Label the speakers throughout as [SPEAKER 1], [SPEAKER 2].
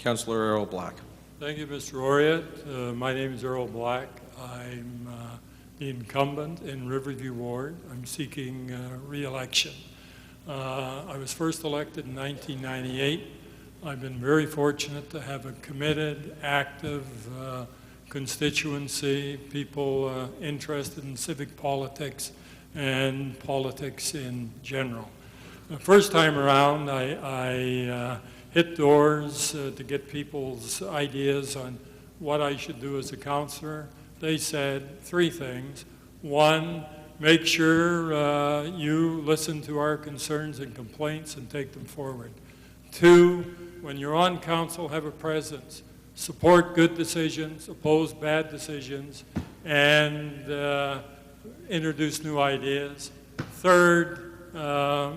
[SPEAKER 1] Councillor Earl Black.
[SPEAKER 2] Thank you, Mr. Oriat. My name is Earl Black. I'm the incumbent in Riverview Ward. I'm seeking re-election. I was first elected in 1998. I've been very fortunate to have a committed, active constituency, people interested in civic politics and politics in general. The first time around, I hit doors to get people's ideas on what I should do as a councillor. They said three things. One, make sure you listen to our concerns and complaints and take them forward. Two, when you're on council, have a presence. Support good decisions, oppose bad decisions, and introduce new ideas. Third,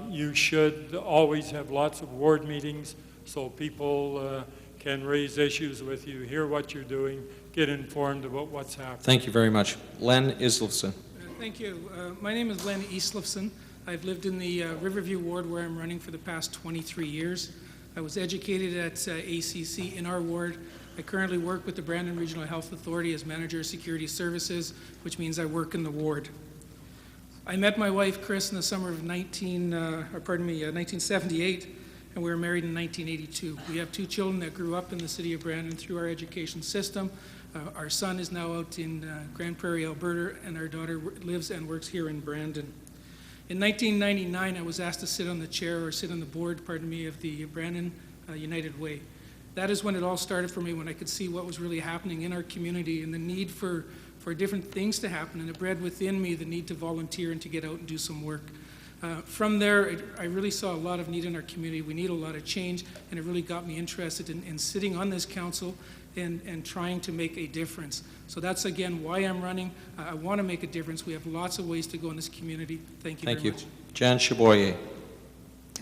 [SPEAKER 2] you should always have lots of ward meetings so people can raise issues with you, hear what you're doing, get informed about what's happening.
[SPEAKER 1] Thank you very much. Len Islifson.
[SPEAKER 3] Thank you. My name is Len Islifson. I've lived in the Riverview Ward where I'm running for the past 23 years. I was educated at ACC in our ward. I currently work with the Brandon Regional Health Authority as Manager of Security Services, which means I work in the ward. I met my wife, Chris, in the summer of 1978, and we were married in 1982. We have two children that grew up in the city of Brandon through our education system. Our son is now out in Grand Prairie, Alberta, and our daughter lives and works here in Brandon. In 1999, I was asked to sit on the chair or sit on the board, of the Brandon United Way. That is when it all started for me, when I could see what was really happening in our community and the need for different things to happen, and it bred within me the need to volunteer and to get out and do some work. From there, I really saw a lot of need in our community. We need a lot of change, and it really got me interested in sitting on this council and trying to make a difference. So that's, again, why I'm running. I want to make a difference. We have lots of ways to go in this community. Thank you very much.
[SPEAKER 1] Jan Chaboyer.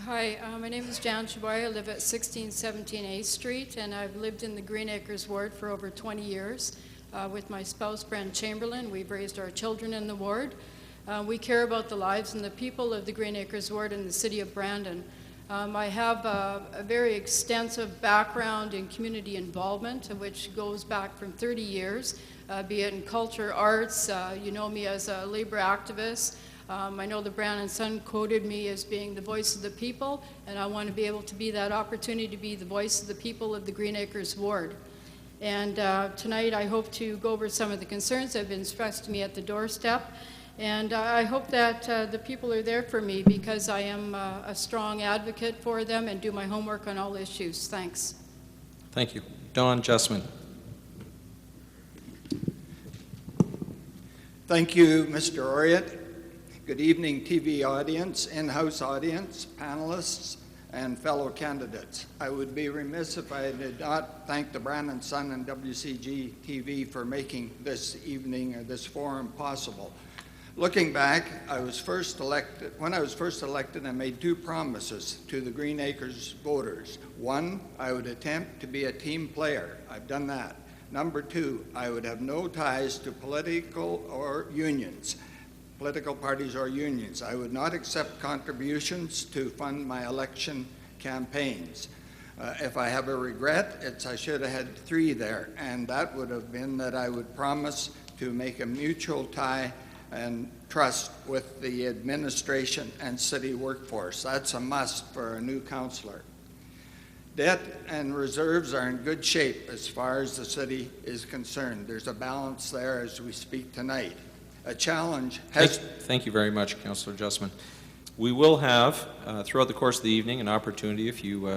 [SPEAKER 4] Hi, my name is Jan Chaboyer. I live at 1617 8th Street, and I've lived in the Green Acres ward for over 20 years. With my spouse, Brent Chamberlain, we've raised our children in the ward. We care about the lives and the people of the Green Acres ward in the city of Brandon. I have a very extensive background in community involvement, which goes back from 30 years, be it in culture, arts. You know me as a labor activist. I know the Brandon Sun quoted me as being the voice of the people, and I want to be able to be that opportunity to be the voice of the people of the Green Acres ward. And tonight I hope to go over some of the concerns that have been expressed to me at the doorstep. And I hope that the people are there for me because I am a strong advocate for them and do my homework on all issues. Thanks.
[SPEAKER 1] Thank you. Don Jessman.
[SPEAKER 5] Thank you, Mr. Oriat. Good evening, TV audience, in-house audience, panelists, and fellow candidates. I would be remiss if I did not thank the Brandon Sun and WCG TV for making this evening or this forum possible. Looking back, when I was first elected, I made two promises to the Green Acres voters. One, I would attempt to be a team player. I've done that. Number two, I would have no ties to political parties or unions. I would not accept contributions to fund my election campaigns. If I have a regret, I should have had three there, and that would have been that I would promise to make a mutual tie and trust with the administration and city workforce. That's a must for a new councillor. Debt and reserves are in good shape as far as the city is concerned. There's a balance there as we speak tonight. A challenge has...
[SPEAKER 1] Thank you very much, Councillor Jessman. We will have, throughout the course of the evening, an opportunity, if you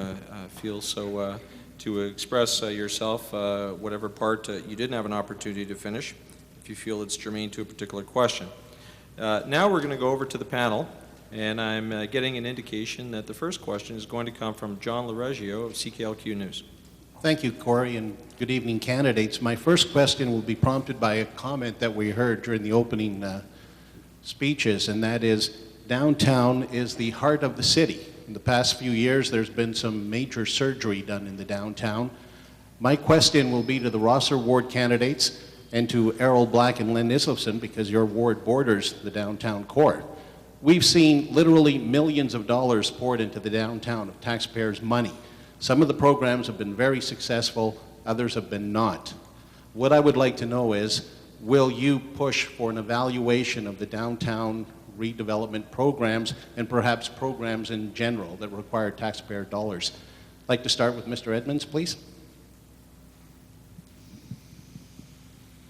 [SPEAKER 1] feel so, to express yourself, whatever part you didn't have an opportunity to finish, if you feel it's germane to a particular question. Now we're going to go over to the panel, and I'm getting an indication that the first question is going to come from John Lareggio of CKLQ News.
[SPEAKER 6] Thank you, Corey, and good evening, candidates. My first question will be prompted by a comment that we heard during the opening speeches, and that is, downtown is the heart of the city. In the past few years, there's been some major surgery done in the downtown. My question will be to the Rosser Ward candidates and to Errol Black and Len Islifson, because your ward borders the downtown core. We've seen literally millions of dollars poured into the downtown of taxpayers' money. Some of the programs have been very successful, others have been not. What I would like to know is, will you push for an evaluation of the downtown redevelopment programs and perhaps programs in general that require taxpayer dollars? I'd like to start with Mr. Edmonds, please.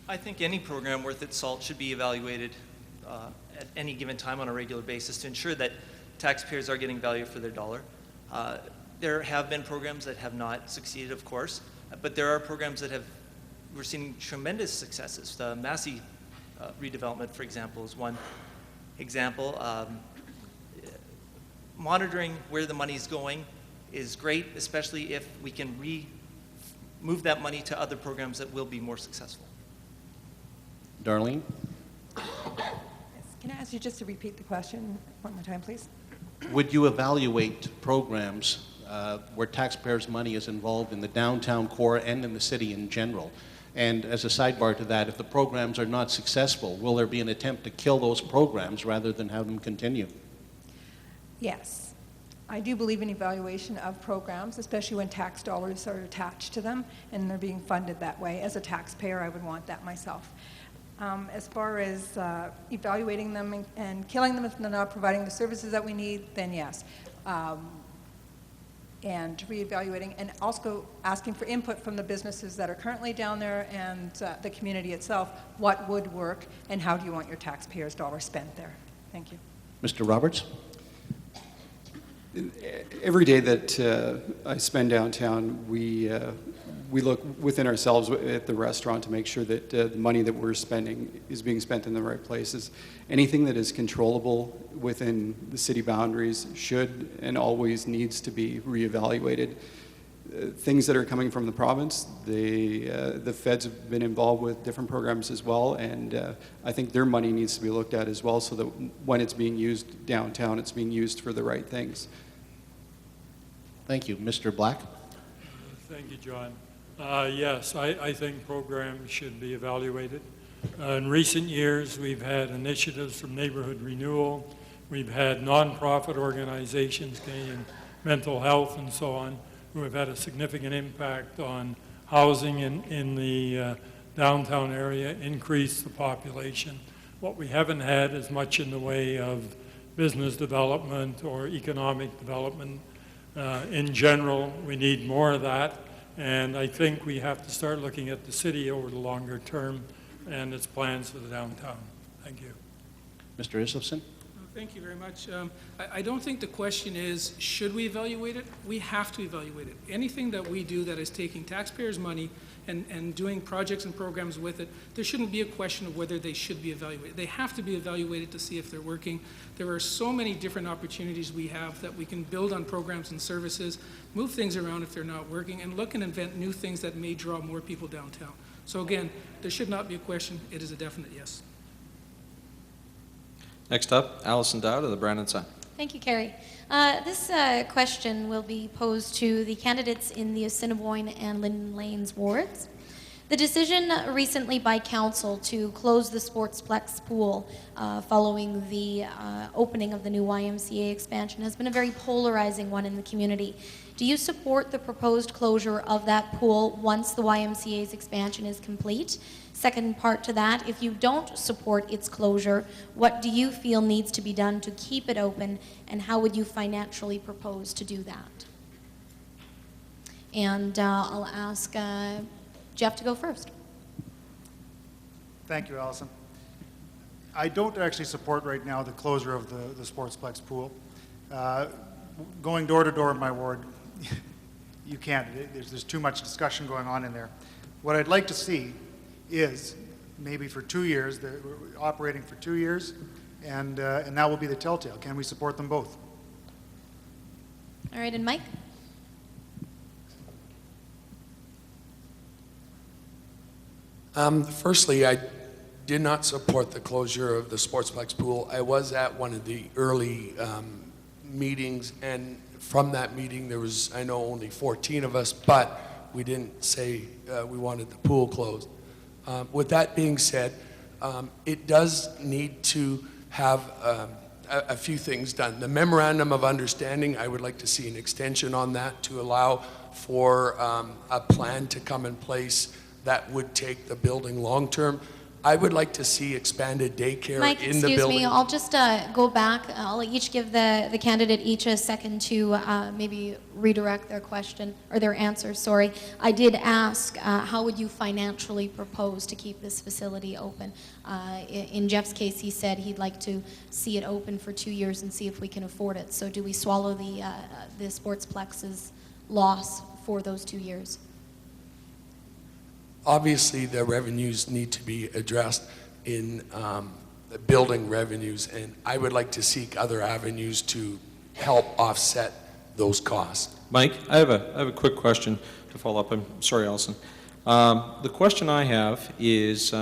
[SPEAKER 7] I think any program worth its salt should be evaluated at any given time on a regular basis to ensure that taxpayers are getting value for their dollar. There have been programs that have not succeeded, of course, but there are programs that we're seeing tremendous successes. The Massey redevelopment, for example, is one example. Monitoring where the money is going is great, especially if we can move that money to other programs that will be more successful.
[SPEAKER 6] Darlene?
[SPEAKER 8] Yes. Can I ask you just to repeat the question one more time, please?
[SPEAKER 6] Would you evaluate programs where taxpayers' money is involved in the downtown core and in the city in general? And as a sidebar to that, if the programs are not successful, will there be an attempt to kill those programs rather than have them continue?
[SPEAKER 8] Yes. I do believe in evaluation of programs, especially when tax dollars are attached to them and they're being funded that way. As a taxpayer, I would want that myself. As far as evaluating them and killing them if they're not providing the services that we need, then yes. And reevaluating and also asking for input from the businesses that are currently down there and the community itself, what would work and how do you want your taxpayers' dollars spent there? Thank you.
[SPEAKER 6] Mr. Roberts?
[SPEAKER 9] Every day that I spend downtown, we look within ourselves at the restaurant to make sure that the money that we're spending is being spent in the right places. Anything that is controllable within the city boundaries should and always needs to be reevaluated. Things that are coming from the province, the feds have been involved with different programs as well, and I think their money needs to be looked at as well so that when it's being used downtown, it's being used for the right things.
[SPEAKER 6] Thank you. Mr. Black?
[SPEAKER 2] Thank you, John. Yes, I think programs should be evaluated. In recent years, we've had initiatives from Neighborhood Renewal. We've had nonprofit organizations, Canadian Mental Health and so on, who have had a significant impact on housing in the downtown area, increase the population. What we haven't had is much in the way of business development or economic development. In general, we need more of that. And I think we have to start looking at the city over the longer term and its plans for the downtown. Thank you.
[SPEAKER 6] Mr. Islifson?
[SPEAKER 3] Thank you very much. I don't think the question is, should we evaluate it? We have to evaluate it. Anything that we do that is taking taxpayers' money and doing projects and programs with it, there shouldn't be a question of whether they should be evaluated. They have to be evaluated to see if they're working. There are so many different opportunities we have that we can build on programs and services, move things around if they're not working, and look and invent new things that may draw more people downtown. So again, there should not be a question. It is a definite yes.
[SPEAKER 1] Next up, Allison Dowd of the Brandon Sun.
[SPEAKER 10] Thank you, Kerry. This question will be posed to the candidates in the Assiniboine and Linden Lanes wards. The decision recently by council to close the Sportsplex pool following the opening of the new YMCA expansion has been a very polarizing one in the community. Do you support the proposed closure of that pool once the YMCA's expansion is complete? Second part to that, if you don't support its closure, what do you feel needs to be done to keep it open, and how would you financially propose to do that? And I'll ask Jeff to go first.
[SPEAKER 11] Thank you, Allison. I don't actually support right now the closure of the Sportsplex pool. Going door to door in my ward, you can't. There's too much discussion going on in there. What I'd like to see is maybe for 2 years, we're operating for 2 years, and that will be the telltale. Can we support them both?
[SPEAKER 10] All right, and Mike?
[SPEAKER 12] Firstly, I did not support the closure of the Sportsplex pool. I was at one of the early meetings, and from that meeting there was, I know, only 14 of us, but we didn't say we wanted the pool closed. With that being said, it does need to have a few things done. The memorandum of understanding, I would like to see an extension on that to allow for a plan to come in place that would take the building long-term. I would like to see expanded daycare
[SPEAKER 10] Mike,
[SPEAKER 12] in the
[SPEAKER 10] excuse
[SPEAKER 12] building.
[SPEAKER 10] me, I'll just go back. I'll each give the candidate each a second to maybe redirect their question, or their answer, sorry. I did ask, how would you financially propose to keep this facility open? In Jeff's case, he said he'd like to see it open for 2 years and see if we can afford it. So do we swallow the Sportsplex's loss for those 2 years?
[SPEAKER 12] Obviously, the revenues need to be addressed in the building revenues, and I would like to seek other avenues to help offset those costs.
[SPEAKER 1] Mike, I have a quick question to follow up. I'm sorry, Alison. The question I have is,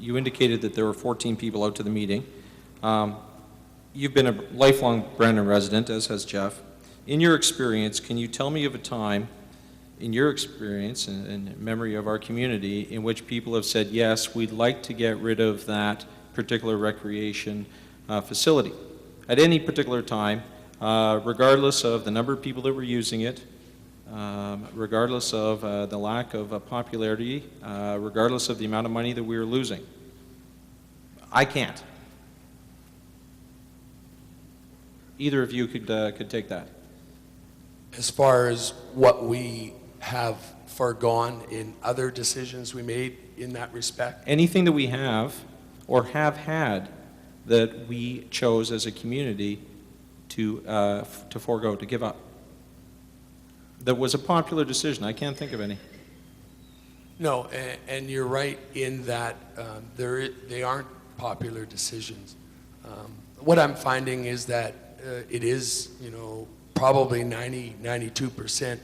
[SPEAKER 1] you indicated that there were 14 people out to the meeting. You've been a lifelong Brandon resident, as has Jeff. In your experience, can you tell me of a time, in your experience and memory of our community, in which people have said, yes, we'd like to get rid of that particular recreation facility at any particular time, regardless of the number of people that were using it, regardless of the lack of popularity, regardless of the amount of money that we were losing? I can't. Either of you could take that.
[SPEAKER 12] As far as what we have foregone in other decisions we made in that respect?
[SPEAKER 1] Anything that we have or have had that we chose as a community to forego, to give up, that was a popular decision. I can't think of any.
[SPEAKER 12] No, and you're right in that they aren't popular decisions. What I'm finding is that it is, probably 92%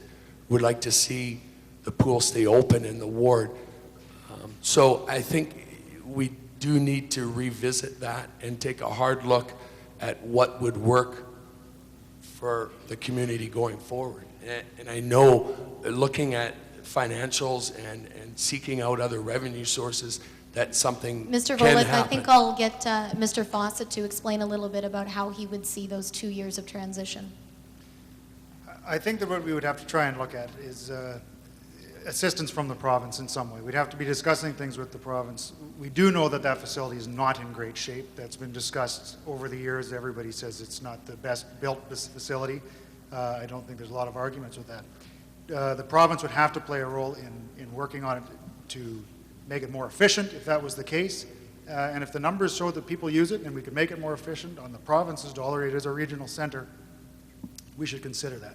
[SPEAKER 12] would like to see the pool stay open in the ward. So I think we do need to revisit that and take a hard look at what would work for the community going forward. And I know, looking at financials and seeking out other revenue sources, that something
[SPEAKER 10] Mr.
[SPEAKER 12] can
[SPEAKER 10] Volek,
[SPEAKER 12] happen.
[SPEAKER 10] I think I'll get Mr. Fawcett to explain a little bit about how he would see those 2 years of transition.
[SPEAKER 11] I think that what we would have to try and look at is assistance from the province in some way. We'd have to be discussing things with the province. We do know that that facility is not in great shape. That's been discussed over the years. Everybody says it's not the best built facility. I don't think there's a lot of arguments with that. The province would have to play a role in working on it to make it more efficient, if that was the case. And if the numbers show that people use it and we could make it more efficient on the province's dollar, it is a regional center, we should consider that.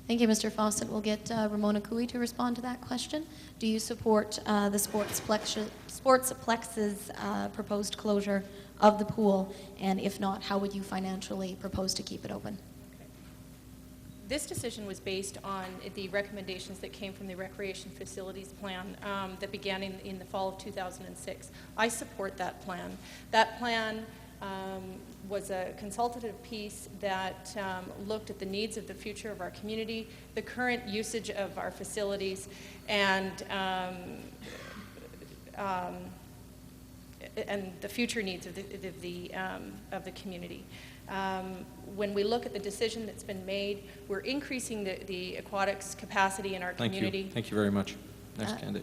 [SPEAKER 10] Thank you, Mr. Fawcett. We'll get Ramona Cooey to respond to that question. Do you support the Sportsplex's proposed closure of the pool? And if not, how would you financially propose to keep it open?
[SPEAKER 13] This decision was based on the recommendations that came from the Recreation Facilities Plan that began in the fall of 2006. I support that plan. That plan was a consultative piece that looked at the needs of the future of our community, the current usage of our facilities, and the future needs of the community. When we look at the decision that's been made, we're increasing the aquatics capacity in our community.
[SPEAKER 1] Thank you very much. Next candidate.